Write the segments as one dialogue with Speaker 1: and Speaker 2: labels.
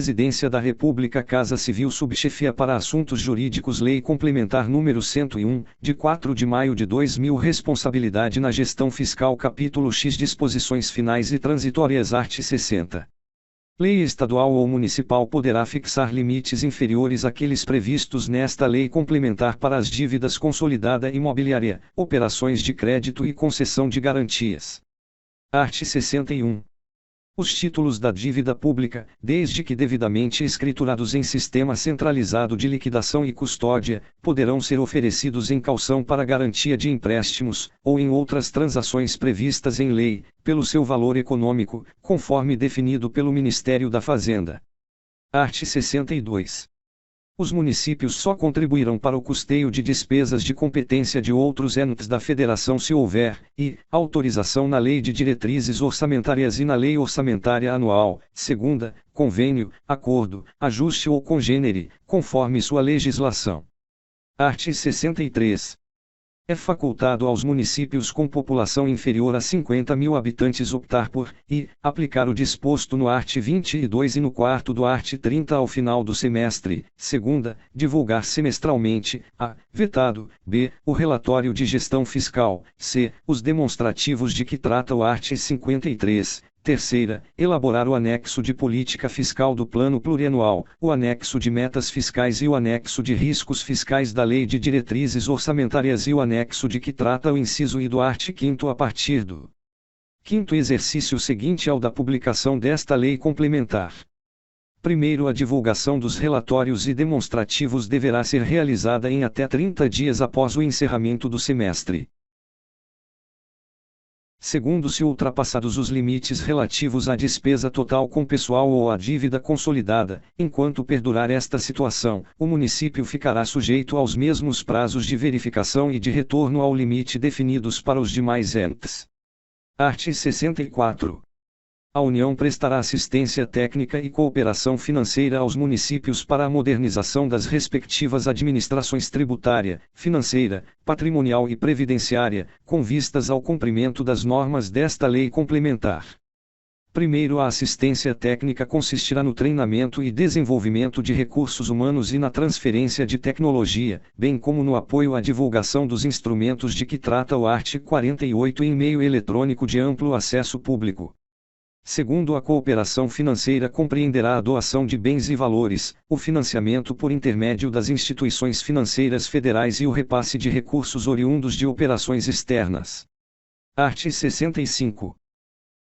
Speaker 1: Presidência da República, Casa Civil, Subchefia para Assuntos Jurídicos, Lei Complementar número 101, de 4 de maio de 2000, Responsabilidade na Gestão Fiscal, Capítulo X, Disposições Finais e Transitórias, art. 60. Lei estadual ou municipal poderá fixar limites inferiores àqueles previstos nesta lei complementar para as dívidas consolidada imobiliária, operações de crédito e concessão de garantias. Art. 61. Os títulos da dívida pública, desde que devidamente escriturados em sistema centralizado de liquidação e custódia, poderão ser oferecidos em caução para garantia de empréstimos, ou em outras transações previstas em lei, pelo seu valor econômico, conforme definido pelo Ministério da Fazenda. Art. 62. Os municípios só contribuirão para o custeio de despesas de competência de outros entes da Federação se houver, autorização na Lei de Diretrizes Orçamentárias e na Lei Orçamentária Anual, segunda, convênio, acordo, ajuste ou congênere, conforme sua legislação. Art. 63. É facultado aos municípios com população inferior a 50.000 habitantes optar por, aplicar o disposto no art. 22 e no quarto do art. 30 ao final do semestre, segunda, divulgar semestralmente, a, vetado, b, o relatório de gestão fiscal, c, os demonstrativos de que trata o art. 53, terceira, elaborar o anexo de política fiscal do Plano Plurianual, o anexo de metas fiscais e o anexo de riscos fiscais da Lei de Diretrizes Orçamentárias e o anexo de que trata o inciso I do art. 5º a partir do 5º exercício seguinte ao da publicação desta lei complementar. Primeiro, a divulgação dos relatórios e demonstrativos deverá ser realizada em até 30 dias após o encerramento do semestre. Segundo, se ultrapassados os limites relativos à despesa total com pessoal ou à dívida consolidada, enquanto perdurar esta situação, o município ficará sujeito aos mesmos prazos de verificação e de retorno ao limite definidos para os demais entes. Art. 64. A União prestará assistência técnica e cooperação financeira aos municípios para a modernização das respectivas administrações tributária, financeira, patrimonial e previdenciária, com vistas ao cumprimento das normas desta lei complementar. Primeiro, a assistência técnica consistirá no treinamento e desenvolvimento de recursos humanos e na transferência de tecnologia, bem como no apoio à divulgação dos instrumentos de que trata o art. 48 em meio eletrônico de amplo acesso público. Segundo, a cooperação financeira compreenderá a doação de bens e valores, o financiamento por intermédio das instituições financeiras federais e o repasse de recursos oriundos de operações externas. Art. 65.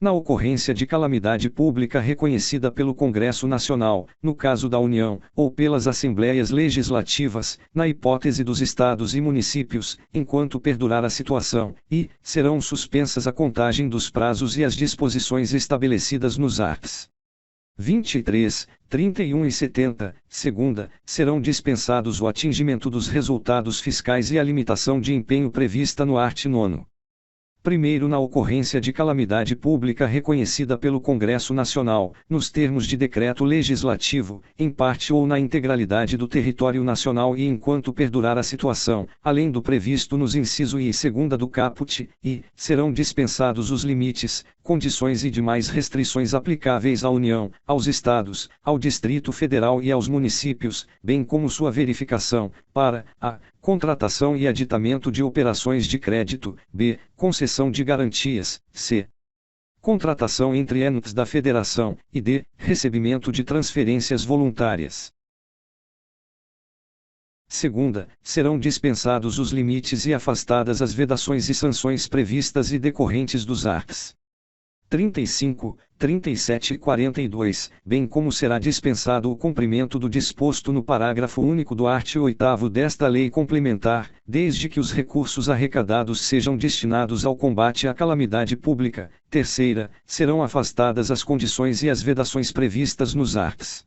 Speaker 1: Na ocorrência de calamidade pública reconhecida pelo Congresso Nacional, no caso da União, ou pelas Assembleias Legislativas, na hipótese dos estados e municípios, enquanto perdurar a situação, serão suspensas a contagem dos prazos e as disposições estabelecidas nos arts. 23, 31 e 70, segunda, serão dispensados o atingimento dos resultados fiscais e a limitação de empenho prevista no art. 9. Primeiro, na ocorrência de calamidade pública reconhecida pelo Congresso Nacional, nos termos de decreto legislativo, em parte ou na integralidade do território nacional e enquanto perdurar a situação, além do previsto nos inciso I e segunda do caput, serão dispensados os limites, condições e demais restrições aplicáveis à União, aos Estados, ao Distrito Federal e aos municípios, bem como sua verificação, para a contratação e aditamento de operações de crédito, b, concessão de garantias, c, contratação entre entes da Federação, e d, recebimento de transferências voluntárias. Segunda, serão dispensados os limites e afastadas as vedações e sanções previstas e decorrentes dos arts. 35, 37 e 42, bem como será dispensado o cumprimento do disposto no parágrafo único do art. 8º desta lei complementar, desde que os recursos arrecadados sejam destinados ao combate à calamidade pública. Terceira, serão afastadas as condições e as vedações previstas nos arts.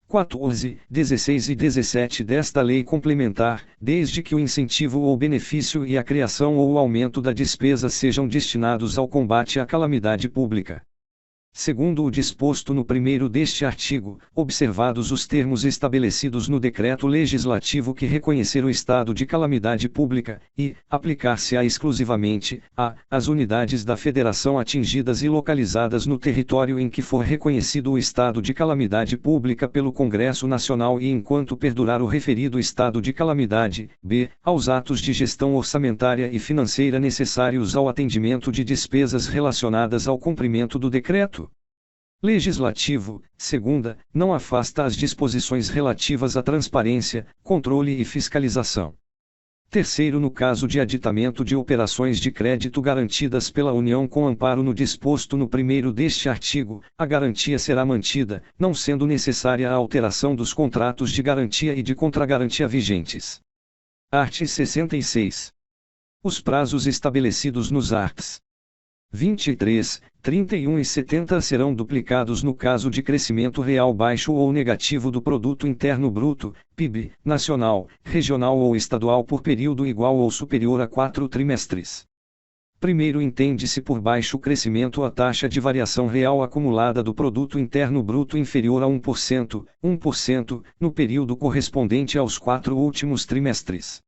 Speaker 1: 14, 16 e 17 desta lei complementar, desde que o incentivo ou benefício e a criação ou o aumento da despesa sejam destinados ao combate à calamidade pública. Segundo o disposto no primeiro deste artigo, observados os termos estabelecidos no decreto legislativo que reconhecer o estado de calamidade pública, e aplicar-se-á exclusivamente às unidades da Federação atingidas e localizadas no território em que for reconhecido o estado de calamidade pública pelo Congresso Nacional e enquanto perdurar o referido estado de calamidade, aos atos de gestão orçamentária e financeira necessários ao atendimento de despesas relacionadas ao cumprimento do decreto legislativo. Segunda, não afasta as disposições relativas à transparência, controle e fiscalização. Terceiro, no caso de aditamento de operações de crédito garantidas pela União com amparo no disposto no primeiro deste artigo, a garantia será mantida, não sendo necessária a alteração dos contratos de garantia e de contragarantia vigentes. Art. 66. Os prazos estabelecidos nos arts. 23, 31 e 70 serão duplicados no caso de crescimento real baixo ou negativo do Produto Interno Bruto, PIB, nacional, regional ou estadual por período igual ou superior a 4 trimestres. Primeiro, entende-se por baixo crescimento a taxa de variação real acumulada do Produto Interno Bruto inferior a 1%, no período correspondente aos 4 últimos trimestres.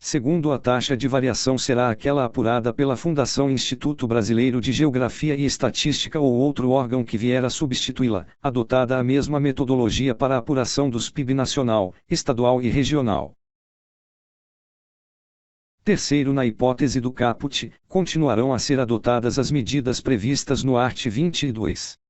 Speaker 1: Segundo, a taxa de variação será aquela apurada pela Fundação Instituto Brasileiro de Geografia e Estatística ou outro órgão que vier a substituí-la, adotada a mesma metodologia para a apuração dos PIB nacional, estadual e regional. Terceiro, na hipótese do caput, continuarão a ser adotadas as medidas previstas no art. 22.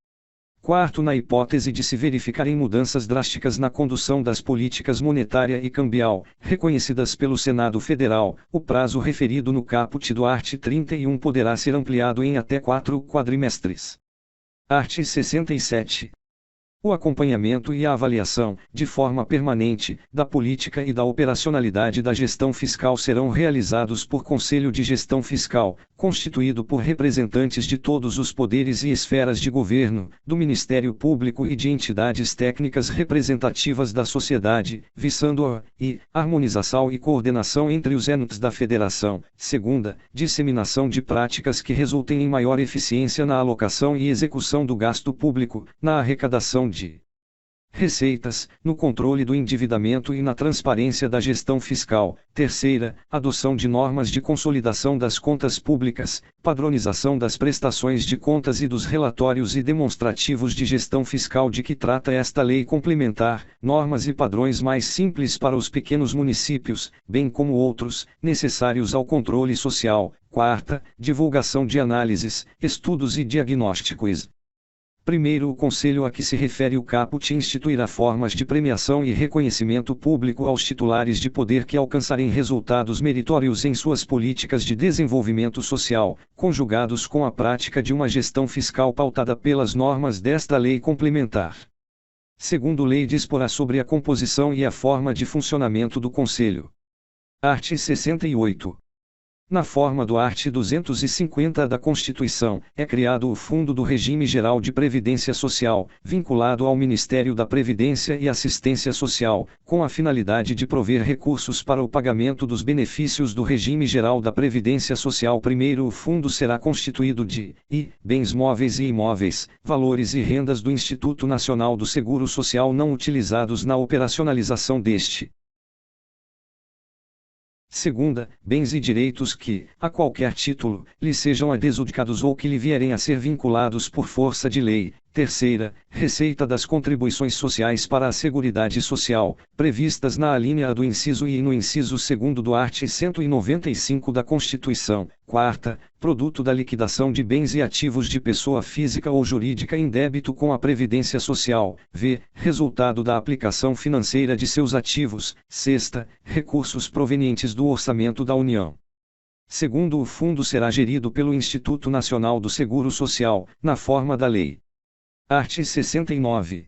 Speaker 1: Quarto, na hipótese de se verificarem mudanças drásticas na condução das políticas monetária e cambial, reconhecidas pelo Senado Federal, o prazo referido no caput do art. 31 poderá ser ampliado em até 4 quadrimestres. Art. 67. O acompanhamento e a avaliação, de forma permanente, da política e da operacionalidade da gestão fiscal serão realizados por Conselho de Gestão Fiscal, constituído por representantes de todos os poderes e esferas de governo, do Ministério Público e de entidades técnicas representativas da sociedade, visando a harmonização e coordenação entre os entes da Federação. Segunda, disseminação de práticas que resultem em maior eficiência na alocação e execução do gasto público, na arrecadação de receitas, no controle do endividamento e na transparência da gestão fiscal. Terceira, adoção de normas de consolidação das contas públicas, padronização das prestações de contas e dos relatórios e demonstrativos de gestão fiscal de que trata esta lei complementar, normas e padrões mais simples para os pequenos municípios, bem como outros, necessários ao controle social. Quarta, divulgação de análises, estudos e diagnósticos. Primeiro, o Conselho a que se refere o caput instituirá formas de premiação e reconhecimento público aos titulares de poder que alcançarem resultados meritórios em suas políticas de desenvolvimento social, conjugados com a prática de uma gestão fiscal pautada pelas normas desta lei complementar. Segundo, lei disporá sobre a composição e a forma de funcionamento do Conselho. Art. 68. Na forma do art. 250 da Constituição, é criado o Fundo do Regime Geral de Previdência Social, vinculado ao Ministério da Previdência e Assistência Social, com a finalidade de prover recursos para o pagamento dos benefícios do Regime Geral da Previdência Social. Primeiro, o fundo será constituído de bens móveis e imóveis, valores e rendas do Instituto Nacional do Seguro Social não utilizados na operacionalização deste. Segunda, bens e direitos que, a qualquer título, lhe sejam adjudicados ou que lhe vierem a ser vinculados por força de lei. Terceira, receita das contribuições sociais para a Seguridade Social, previstas na alínea A do inciso I e no inciso 2º do art. 195 da Constituição. Quarta, produto da liquidação de bens e ativos de pessoa física ou jurídica em débito com a Previdência Social, resultado da aplicação financeira de seus ativos. Sexta, recursos provenientes do orçamento da União. Segundo, o fundo será gerido pelo Instituto Nacional do Seguro Social, na forma da lei. Art. 69.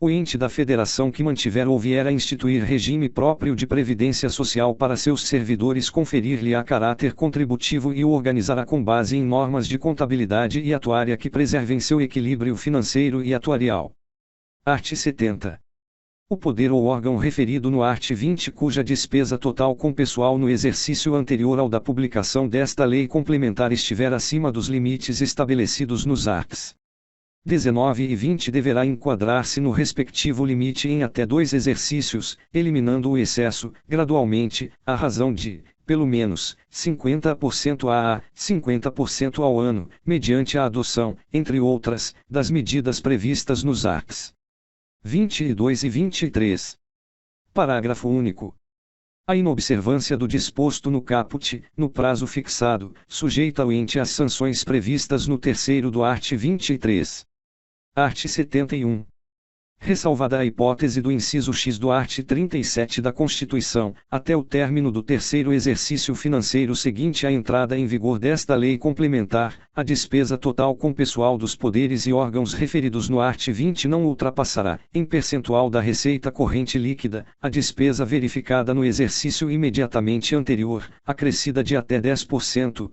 Speaker 1: O ente da Federação que mantiver ou vier a instituir regime próprio de previdência social para seus servidores conferir-lhe-á caráter contributivo e o organizará com base em normas de contabilidade e atuária que preservem seu equilíbrio financeiro e atuarial. Art. 70. O poder ou órgão referido no art. 20 cuja despesa total com pessoal no exercício anterior ao da publicação desta lei complementar estiver acima dos limites estabelecidos nos arts. 19 e 20 deverá enquadrar-se no respectivo limite em até 2 exercícios, eliminando o excesso, gradualmente, à razão de, pelo menos, 50% a 50% ao ano, mediante a adoção, entre outras, das medidas previstas nos arts. 22 e 23. Parágrafo único. A inobservância do disposto no caput, no prazo fixado, sujeita o ente às sanções previstas no terceiro do art. 23. Art. 71. Ressalvada a hipótese do inciso X do art. 37 da Constituição, até o término do terceiro exercício financeiro seguinte à entrada em vigor desta lei complementar, a despesa total com pessoal dos poderes e órgãos referidos no art. 20 não ultrapassará, em percentual da receita corrente líquida, a despesa verificada no exercício imediatamente anterior, acrescida de até 10%,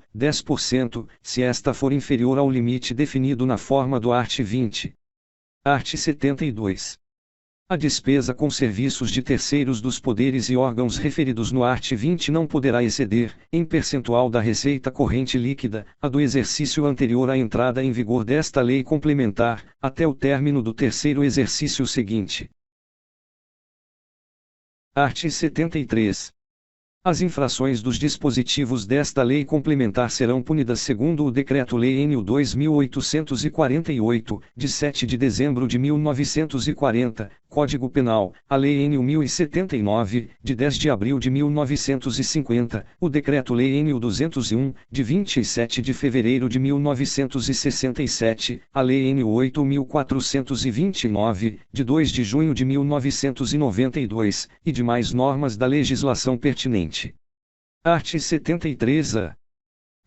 Speaker 1: se esta for inferior ao limite definido na forma do art. 20. Art. 72. A despesa com serviços de terceiros dos poderes e órgãos referidos no art. 20 não poderá exceder, em percentual da receita corrente líquida, a do exercício anterior à entrada em vigor desta lei complementar, até o término do terceiro exercício seguinte. Art. 73. As infrações dos dispositivos desta lei complementar serão punidas segundo o Decreto-Lei nº 2848, de 7 de dezembro de 1940, Código Penal, a Lei nº 1079, de 10 de abril de 1950, o Decreto-Lei nº 201, de 27 de fevereiro de 1967, a Lei nº 8429, de 2 de junho de 1992, e demais normas da legislação pertinente. Art. 73-A.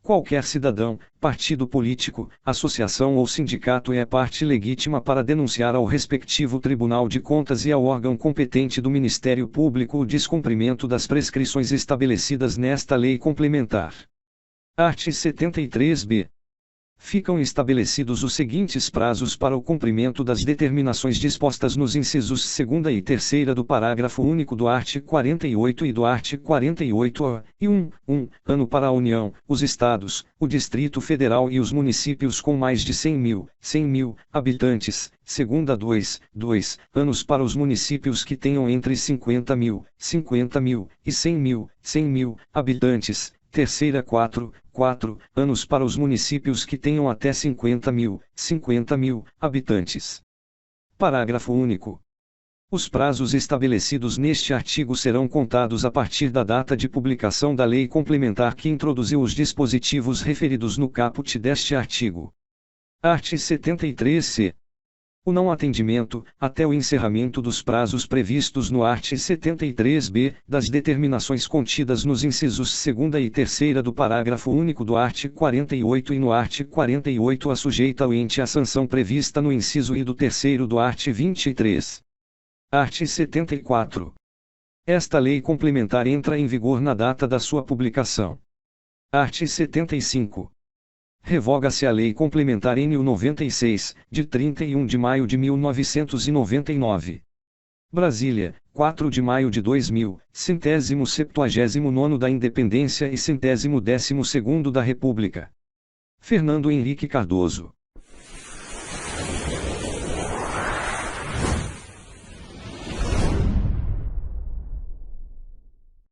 Speaker 1: Qualquer cidadão, partido político, associação ou sindicato é parte legítima para denunciar ao respectivo Tribunal de Contas e ao órgão competente do Ministério Público o descumprimento das prescrições estabelecidas nesta lei complementar. Art. 73-B. Ficam estabelecidos os seguintes prazos para o cumprimento das determinações dispostas nos incisos 2ª e 3ª do parágrafo único do art. 48 e do art. 48-A, e 1. Ano para a União, os Estados, o Distrito Federal e os municípios com mais de 100 mil habitantes, segunda 2 anos para os municípios que tenham entre 50 mil e 100 mil habitantes, terceira 4 anos para os municípios que tenham até 50 mil habitantes. Parágrafo único. Os prazos estabelecidos neste artigo serão contados a partir da data de publicação da lei complementar que introduziu os dispositivos referidos no caput deste artigo. Art. 73-C. O não atendimento, até o encerramento dos prazos previstos no art. 73-B, das determinações contidas nos incisos 2ª e 3ª do parágrafo único do art. 48 e no art. 48-A sujeita o ente à sanção prevista no inciso I do 3º do art. 23. Art. 74. Esta lei complementar entra em vigor na data da sua publicação. Art. 75. Revoga-se a Lei Complementar nº 96, de 31 de maio de 1999. Brasília, 4 de maio de 2000, 179º da Independência e 112º da República. Fernando Henrique Cardoso.